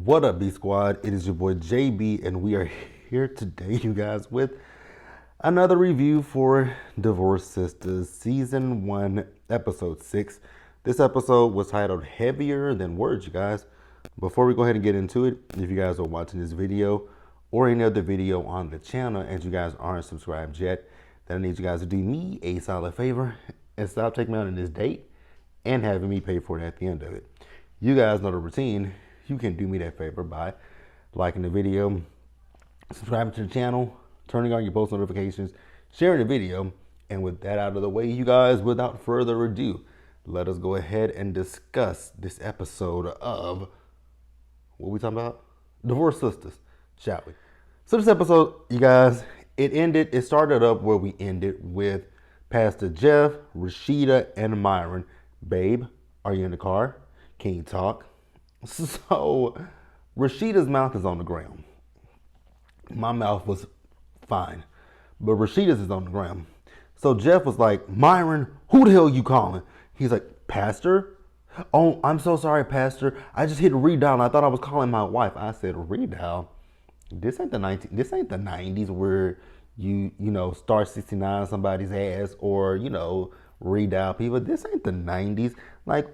What up, B Squad? It is your boy JB, and we are here today, you guys, with another review for Divorce Sistas Season 1, Episode 6. This episode was titled Heavier Than Words, you guys. Before we go ahead and get into it, if you guys are watching this video or any other video on the channel and you guys aren't subscribed yet, then I need you guys to do me a solid favor and stop taking me out on this date and having me pay for it at the end of it. You guys know the routine. You can do me that favor by liking the video, subscribing to the channel, turning on your post notifications, sharing the video, and with that out of the way, you guys, without further ado, let us go ahead and discuss this episode of, what we talking about? Divorce Sistas, shall we? So this episode, you guys, it started up where we ended with Pastor Jeff, Rashida, and Myron. Babe, are you in the car? Can you talk? So Rashida's mouth is on the ground. My mouth was fine, but Rashida's is on the ground. So Jeff was like, Myron, who the hell you calling? He's like, Pastor? Oh, I'm so sorry, Pastor. I just hit redial and I thought I was calling my wife. I said, redial? This ain't the 90s where you star 69 somebody's ass or, redial people. This ain't the 90s. Like,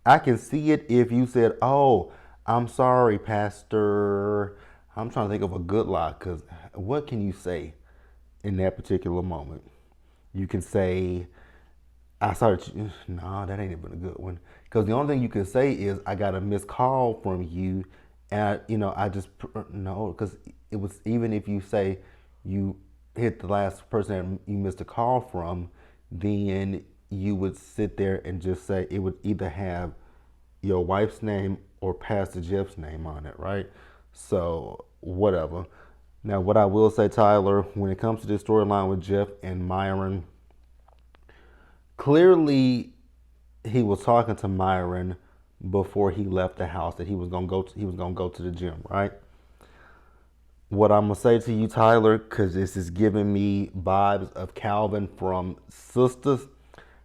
I can see it if you said, oh, I'm sorry, Pastor. I'm trying to think of a good lie, because what can you say in that particular moment? You can say, I saw you. No, that ain't even a good one. Because the only thing you can say is, I got a missed call from you. And, no, because it was, even if you say you hit the last person that you missed a call from, then you would sit there and just say it would either have your wife's name or Pastor Jeff's name on it, right? So, whatever. Now, what I will say, Tyler, when it comes to this storyline with Jeff and Myron, clearly he was talking to Myron before he left the house that he was gonna go to the gym, right? What I'm gonna say to you, Tyler, because this is giving me vibes of Calvin from Sistas,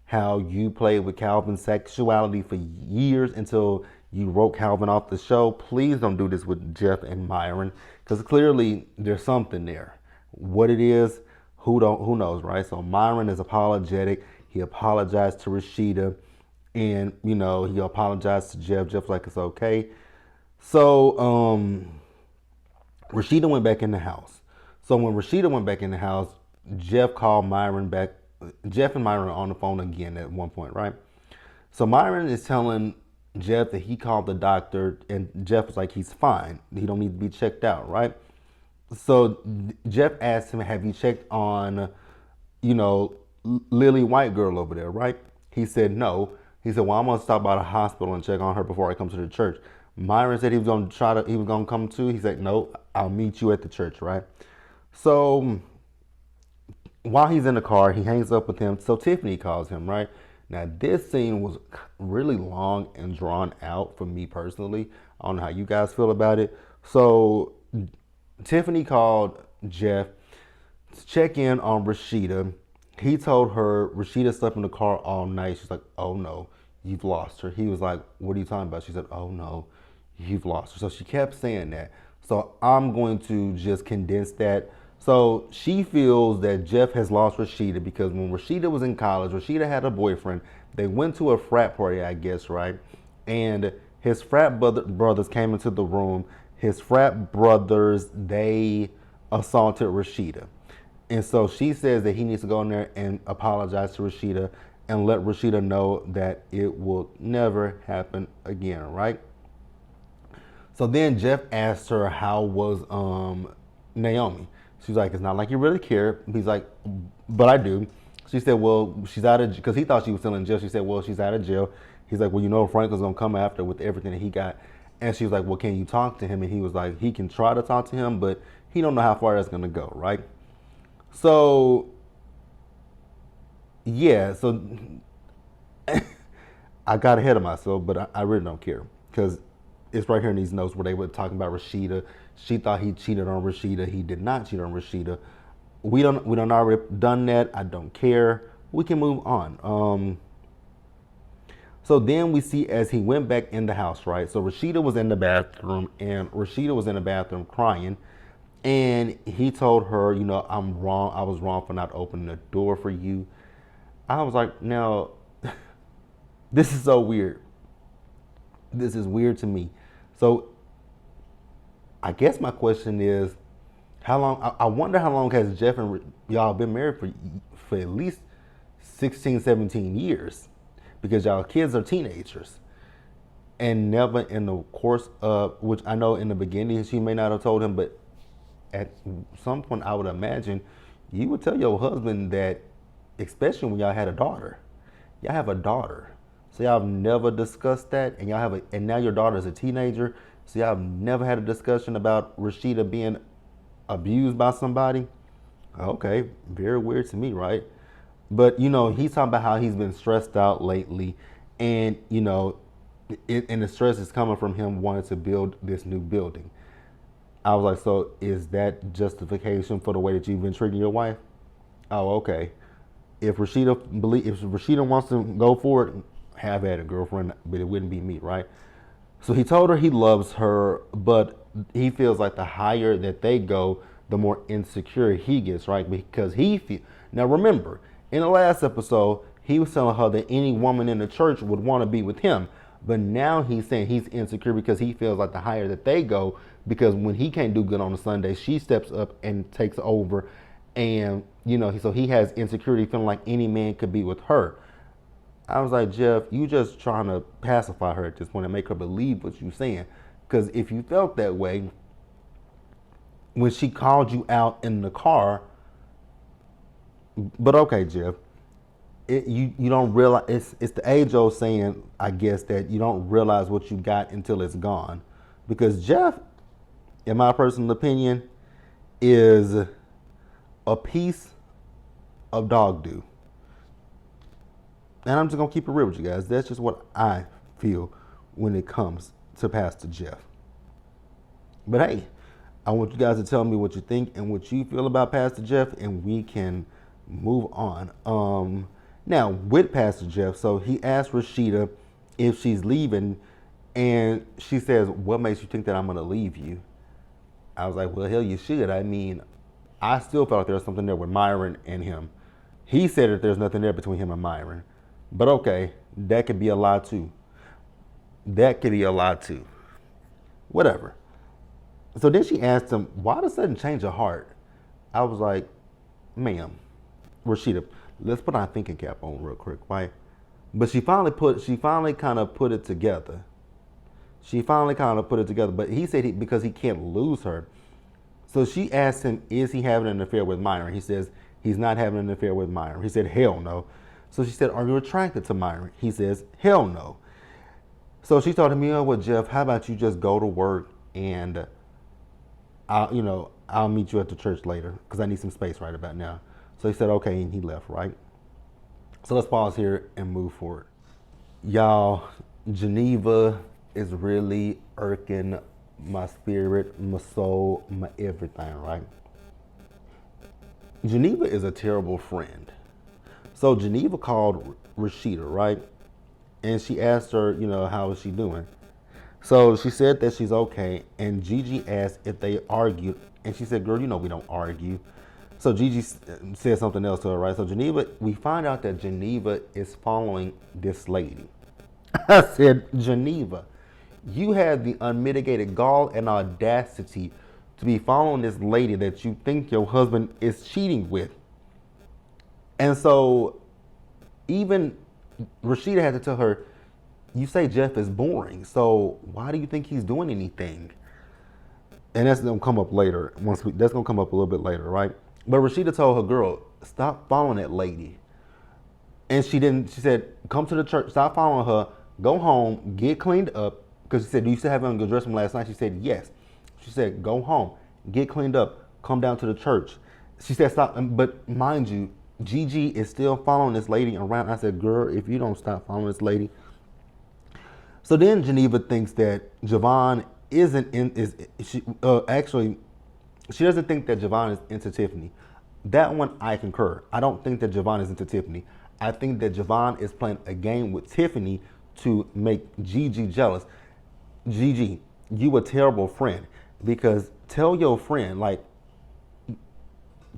how you played with Calvin's sexuality for years until you wrote Calvin off the show. Please don't do this with Jeff and Myron, because clearly there's something there. What it is, who knows, right? So Myron is apologetic. He apologized to Rashida, and he apologized to Jeff. Jeff's like, it's okay. So Rashida went back in the house. So when Rashida went back in the house, Jeff called Myron back. Jeff and Myron are on the phone again at one point, right? So Myron is telling Jeff that he called the doctor, and Jeff was like, he's fine. He don't need to be checked out, right? So Jeff asked him, have you checked on, Lily White girl over there, right? He said no. He said, well, I'm gonna stop by the hospital and check on her before I come to the church. Myron said he was gonna come too. He said, no, I'll meet you at the church, right? So while he's in the car, he hangs up with him. So Tiffany calls him, right? Now, this scene was really long and drawn out for me personally. I don't know how you guys feel about it. So Tiffany called Jeff to check in on Rashida. He told her Rashida slept in the car all night. She's like, oh no, you've lost her. He was like, what are you talking about? She said, oh no, you've lost her. So she kept saying that. So I'm going to just condense that. So she feels that Jeff has lost Rashida because when Rashida was in college, Rashida had a boyfriend. They went to a frat party, I guess, right? And his frat brothers came into the room. His frat brothers, they assaulted Rashida. And so she says that he needs to go in there and apologize to Rashida and let Rashida know that it will never happen again, right? So then Jeff asked her how was Naomi. She's like, it's not like you really care. He's like, but I do. She said, well, she's out of, because he thought she was still in jail. She said, well, she's out of jail. He's like, well, Franklin's going to come after with everything that he got. And she was like, well, can you talk to him? And he was like, he can try to talk to him, but he don't know how far that's going to go, right? So, yeah, so I got ahead of myself, but I really don't care because it's right here in these notes where they were talking about Rashida. She thought he cheated on Rashida. He did not cheat on Rashida. We done already done that. I don't care. We can move on. So then we see as he went back in the house, right? So Rashida was in the bathroom, and Rashida was in the bathroom crying. And he told her, I'm wrong. I was wrong for not opening the door for you. I was like, now, this is so weird. This is weird to me. So I guess my question is, how long? I wonder how long has Jeff and y'all been married for at least 16, 17 years, because y'all kids are teenagers, and never in the course of which I know in the beginning she may not have told him, but at some point I would imagine you would tell your husband that, especially when y'all had a daughter. Y'all have a daughter. So y'all have never discussed that, and and now your daughter is a teenager. So y'all have never had a discussion about Rashida being abused by somebody. Okay, very weird to me, right? But he's talking about how he's been stressed out lately, and and the stress is coming from him wanting to build this new building. I was like, so is that justification for the way that you've been treating your wife? Oh, okay. If Rashida wants to go for it, have at it, girlfriend, but it wouldn't be me, right? So he told her he loves her, but he feels like the higher that they go, the more insecure he gets, right? Because now remember, in the last episode, he was telling her that any woman in the church would want to be with him. But now he's saying he's insecure because he feels like the higher that they go, because when he can't do good on a Sunday, she steps up and takes over. And, so he has insecurity, feeling like any man could be with her. I was like, Jeff, you just trying to pacify her at this point and make her believe what you're saying. Because if you felt that way, when she called you out in the car, but okay, Jeff, you don't realize, it's the age old saying, I guess, that you don't realize what you got until it's gone. Because Jeff, in my personal opinion, is a piece of dog do. And I'm just going to keep it real with you guys. That's just what I feel when it comes to Pastor Jeff. But hey, I want you guys to tell me what you think and what you feel about Pastor Jeff, and we can move on. Now, with Pastor Jeff, so he asked Rashida if she's leaving, and she says, what makes you think that I'm going to leave you? I was like, well, hell, you should. I mean, I still felt like there was something there with Myron and him. He said that there's nothing there between him and Myron. But okay, that could be a lie too. Whatever. So then she asked him, why the sudden change of heart? I was like, ma'am, Rashida, let's put our thinking cap on real quick, right? But she finally kind of put it together. But he said because he can't lose her. So she asked him, is he having an affair with Myron? He says he's not having an affair with Myron. He said, hell no. So she said, are you attracted to Myron? He says, hell no. So she told him, what, Jeff, how about you just go to work, and I'll meet you at the church later because I need some space right about now. So he said, okay, and he left, right? So let's pause here and move forward. Y'all, Geneva is really irking my spirit, my soul, my everything, right? Geneva is a terrible friend. So Geneva called Rashida, right? And she asked her, how is she doing? So she said that she's okay. And Gigi asked if they argued. And she said, girl, we don't argue. So Gigi said something else to her, right? So we find out that Geneva is following this lady. I said, Geneva, you had the unmitigated gall and audacity to be following this lady that you think your husband is cheating with. And so even Rashida had to tell her, you say Jeff is boring, so why do you think he's doing anything? And that's gonna come up later. That's gonna come up a little bit later, right? But Rashida told her, girl, stop following that lady. And she said, come to the church, stop following her, go home, get cleaned up. Because she said, do you still have on your dress from last night? She said, yes. She said, go home, get cleaned up, come down to the church. She said, stop. But mind you, Gigi is still following this lady around. I said, girl, if you don't stop following this lady. So then Geneva thinks that Javon she doesn't think that Javon is into Tiffany. That one I concur. I don't think that Javon is into Tiffany. I think that Javon is playing a game with Tiffany to make Gigi jealous. Gigi, you a terrible friend, because tell your friend, like,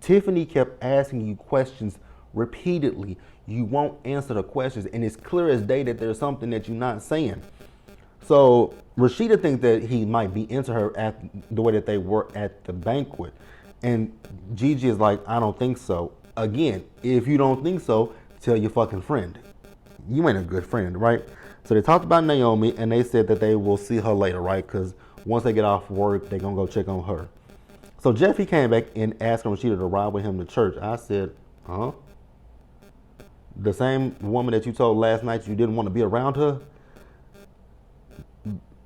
Tiffany kept asking you questions repeatedly. You won't answer the questions, and it's clear as day that there's something that you're not saying. So Rashida thinks that he might be into her at the way that they were at the banquet. And Gigi is like, I don't think so. Again, if you don't think so, tell your fucking friend. You ain't a good friend, right? So they talked about Naomi, and they said that they will see her later, right? Because once they get off work, they're going to go check on her. So Jeffy came back and asked Rashida to ride with him to church. I said, huh? The same woman that you told last night you didn't want to be around her?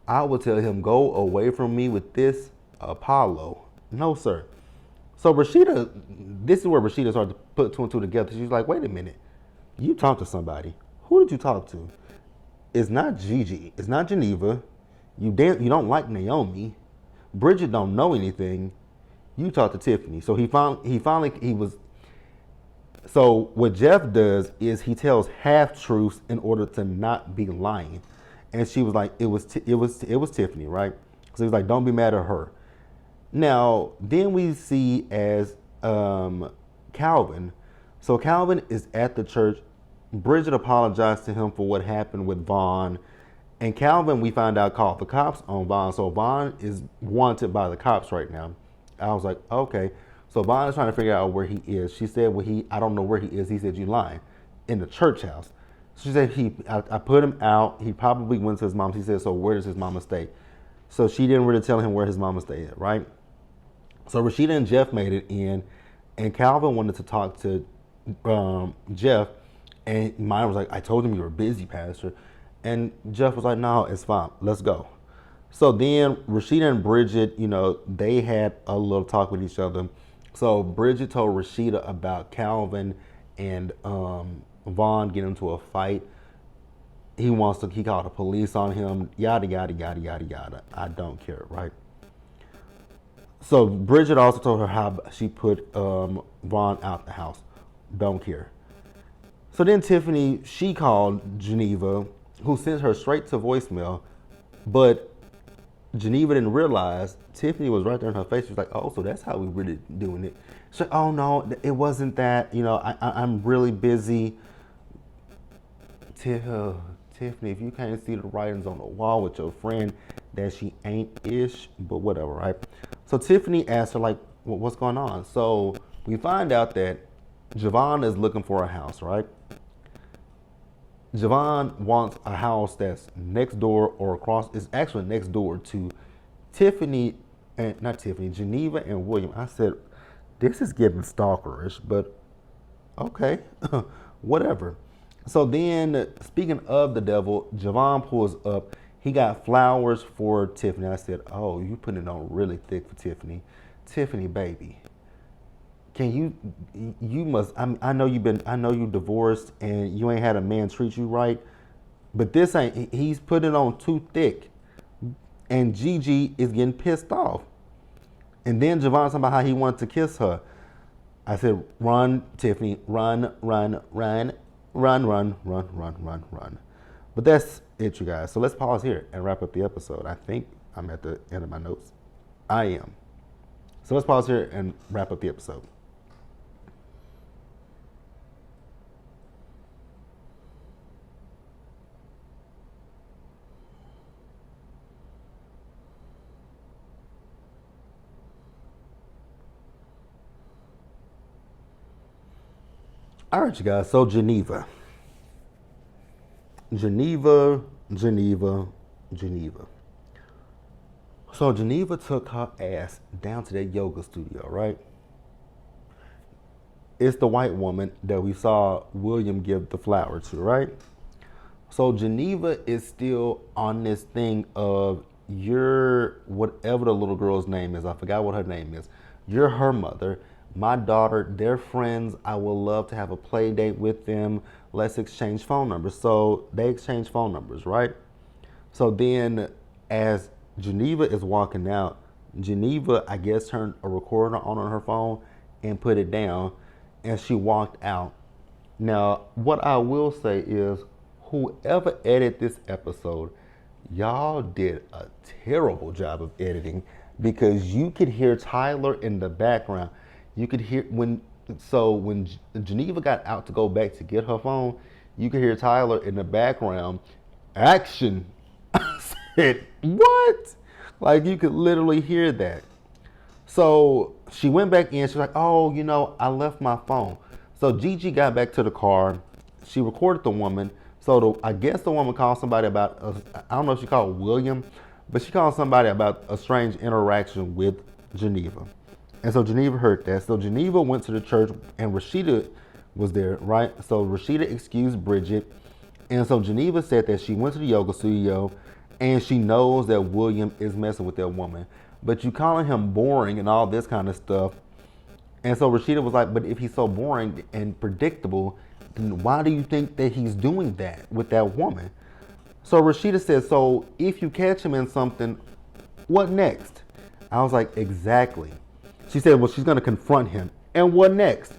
I would tell him, go away from me with this Apollo. No, sir. So Rashida, this is where Rashida started to put two and two together. She's like, wait a minute. You talked to somebody. Who did you talk to? It's not Gigi. It's not Geneva. You don't like Naomi. Bridget don't know anything. You talked to Tiffany. So so what Jeff does is he tells half truths in order to not be lying. And she was like, it was Tiffany, right? So he's like, don't be mad at her. Now, then we see as Calvin. So Calvin is at the church. Bridget apologized to him for what happened with Vaughn. And Calvin, we find out, called the cops on Vaughn. So Vaughn is wanted by the cops right now. I was like, okay. So Vaughn is trying to figure out where he is. She said, well, I don't know where he is. He said, you lying. In the church house. She said, I put him out. He probably went to his mom's. He said, so where does his mama stay? So she didn't really tell him where his mama stayed at, right? So Rashida and Jeff made it in, and Calvin wanted to talk to Jeff, and mine was like, I told him you were busy, Pastor. And Jeff was like, no, it's fine. Let's go. So then Rashida and Bridget, they had a little talk with each other. So Bridget told Rashida about Calvin and Vaughn getting into a fight. He called the police on him, yada, yada, yada, yada, yada. I don't care, right? So Bridget also told her how she put Vaughn out the house. Don't care. So then Tiffany, she called Geneva, who sent her straight to voicemail, but Geneva didn't realize Tiffany was right there in her face. She was like, oh, so that's how we really doing it. She's like, oh, no, it wasn't that. I'm really busy. Tiffany, if you can't see the writings on the wall with your friend, that she ain't-ish, but whatever, right? So Tiffany asked her, like, well, what's going on? So we find out that Javon is looking for a house, right? Javon wants a house that's next door or across. It's actually next door to Geneva and William. I said, this is getting stalkerish, but okay, whatever. So then, speaking of the devil, Javon pulls up. He got flowers for Tiffany. I said, oh, you putting it on really thick for Tiffany. Tiffany, baby. You must, I know you divorced and you ain't had a man treat you right, but he's putting it on too thick. And Gigi is getting pissed off. And then Javon talking about how he wanted to kiss her. I said, run, Tiffany, run, run, run, run, run, run, run, run, run. But that's it, you guys. So let's pause here and wrap up the episode. I think I'm at the end of my notes. I am. So let's pause here and wrap up the episode. All right, you guys. So Geneva. So Geneva took her ass down to that yoga studio, right? It's the white woman that we saw William give the flower to, right? So Geneva is still on this thing of you're whatever the little girl's name is. I forgot what her name is. You're her mother. My daughter, they're friends. I would love to have a play date with them. Let's exchange phone numbers. So they exchange phone numbers, right? So then as Geneva is walking out, Geneva, I guess, turned a recorder on her phone and put it down, and she walked out. Now, what I will say is, whoever edited this episode, y'all did a terrible job of editing, because you could hear Tyler in the background. You could hear when Geneva got out to go back to get her phone, you could hear Tyler in the background. Action. I said, what? Like, you could literally hear that. So she went back in. She's like, oh, I left my phone. So Gigi got back to the car. She recorded the woman. So I guess the woman called somebody about, I don't know if she called William, but she called somebody about a strange interaction with Geneva. And so Geneva heard that. So Geneva went to the church, and Rashida was there, right? So Rashida excused Bridget. And so Geneva said that she went to the yoga studio and she knows that William is messing with that woman. But you calling him boring and all this kind of stuff. And so Rashida was like, but if he's so boring and predictable, then why do you think that he's doing that with that woman? So Rashida said, so if you catch him in something, what next? I was like, exactly. She said, well, she's going to confront him. And what next?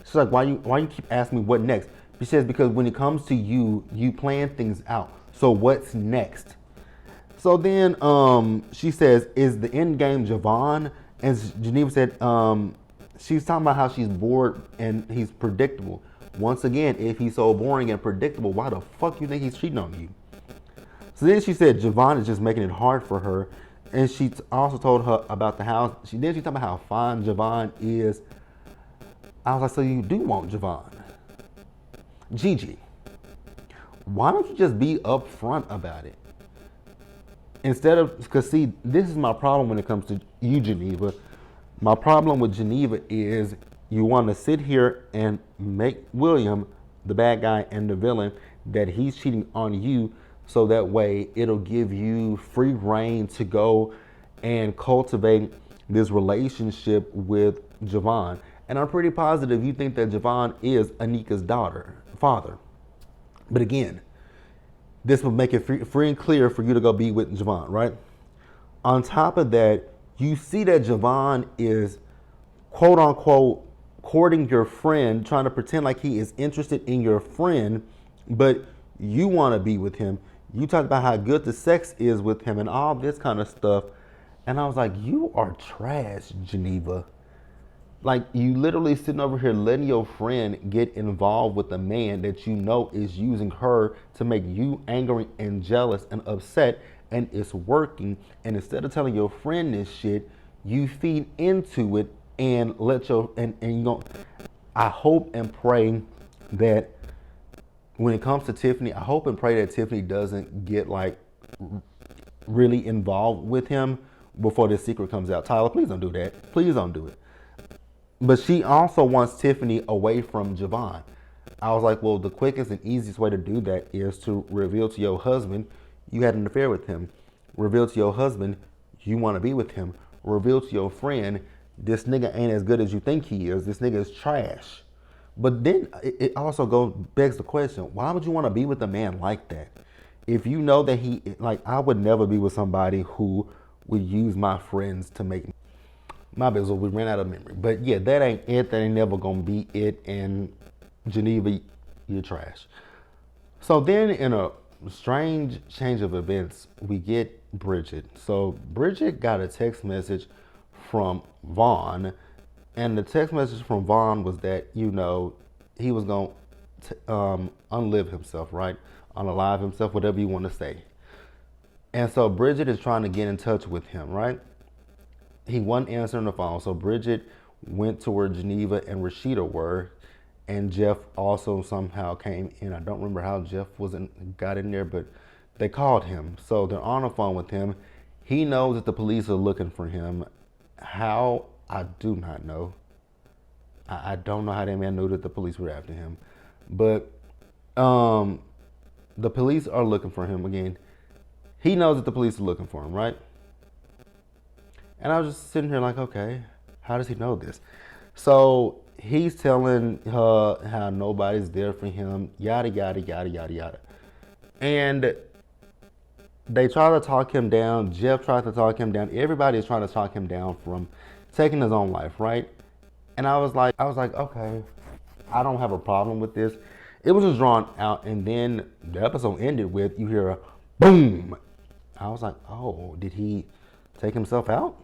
She's like, why you keep asking me what next? She says, because when it comes to you, you plan things out. So what's next? So then she says, is the end game Javon? And Geneva said, she's talking about how she's bored and he's predictable. Once again, if he's so boring and predictable, why the fuck you think he's cheating on you? So then she said Javon is just making it hard for her. And she also told her about the house. She talked about how fine Javon is. I was like, so you do want Javon? Gigi, why don't you just be upfront about it? Instead of, because see, this is my problem when it comes to you, Geneva. My problem with Geneva is you want to sit here and make William the bad guy and the villain, that he's cheating on you, so that way it'll give you free reign to go and cultivate this relationship with Javon. And I'm pretty positive you think that Javon is Anika's father. But again, this will make it free and clear for you to go be with Javon, right? On top of that, you see that Javon is, quote unquote, courting your friend, trying to pretend like he is interested in your friend, but you want to be with him. You talk about how good the sex is with him and all this kind of stuff. And I was like, you are trash, Geneva. Like, you literally sitting over here letting your friend get involved with a man that you know is using her to make you angry and jealous and upset, and it's working. And instead of telling your friend this shit, you feed into it and let your, and you know, I hope and pray that when it comes to Tiffany, I hope and pray that Tiffany doesn't get like really involved with him before this secret comes out. Tyler, please don't do that. Please don't do it. But she also wants Tiffany away from Javon. I was like, well, the quickest and easiest way to do that is to reveal to your husband you had an affair with him. Reveal to your husband you want to be with him. Reveal to your friend this nigga ain't as good as you think he is. This nigga is trash. But then it also begs the question, why would you want to be with a man like that? If you know that he, like, I would never be with somebody who would use my friends to make my business. We ran out of memory. But yeah, that ain't it. That ain't never going to be it. And Geneva, you're trash. So then in a strange change of events, we get Bridget. So Bridget got a text message from Vaughn. And the text message from Vaughn was that, you know, he was going to unlive himself, right? Unalive himself, whatever you want to say. And so Bridget is trying to get in touch with him, right? He wasn't answering the phone. So Bridget went to where Geneva and Rashida were. And Jeff also somehow came in. I don't remember how Jeff got in there, but they called him. So they're on the phone with him. He knows that the police are looking for him. How? I do not know. I don't know how that man knew that the police were after him. But the police are looking for him again. He knows that the police are looking for him, right? And I was just sitting here like, okay, how does he know this? So he's telling her how nobody's there for him, yada, yada, yada, yada, yada. And they try to talk him down. Jeff tries to talk him down. Everybody is trying to talk him down from taking his own life, right? And I was like, okay, I don't have a problem with this. it was just drawn out, and then the episode ended with you hear a boom. I was like, oh, did he take himself out?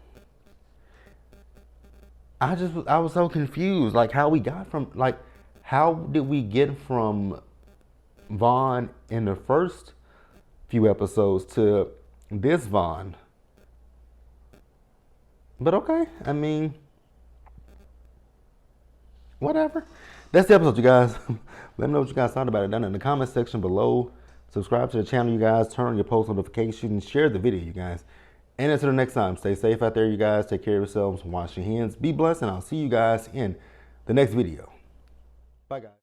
I was so confused, like how did we get from Vaughn in the first few episodes to this Vaughn? But okay, I mean, whatever. That's the episode, you guys. Let me know what you guys thought about it down in the comment section below. Subscribe to the channel, you guys. Turn on your post notifications. Share the video, you guys. And until the next time, stay safe out there, you guys. Take care of yourselves. Wash your hands. Be blessed, and I'll see you guys in the next video. Bye, guys.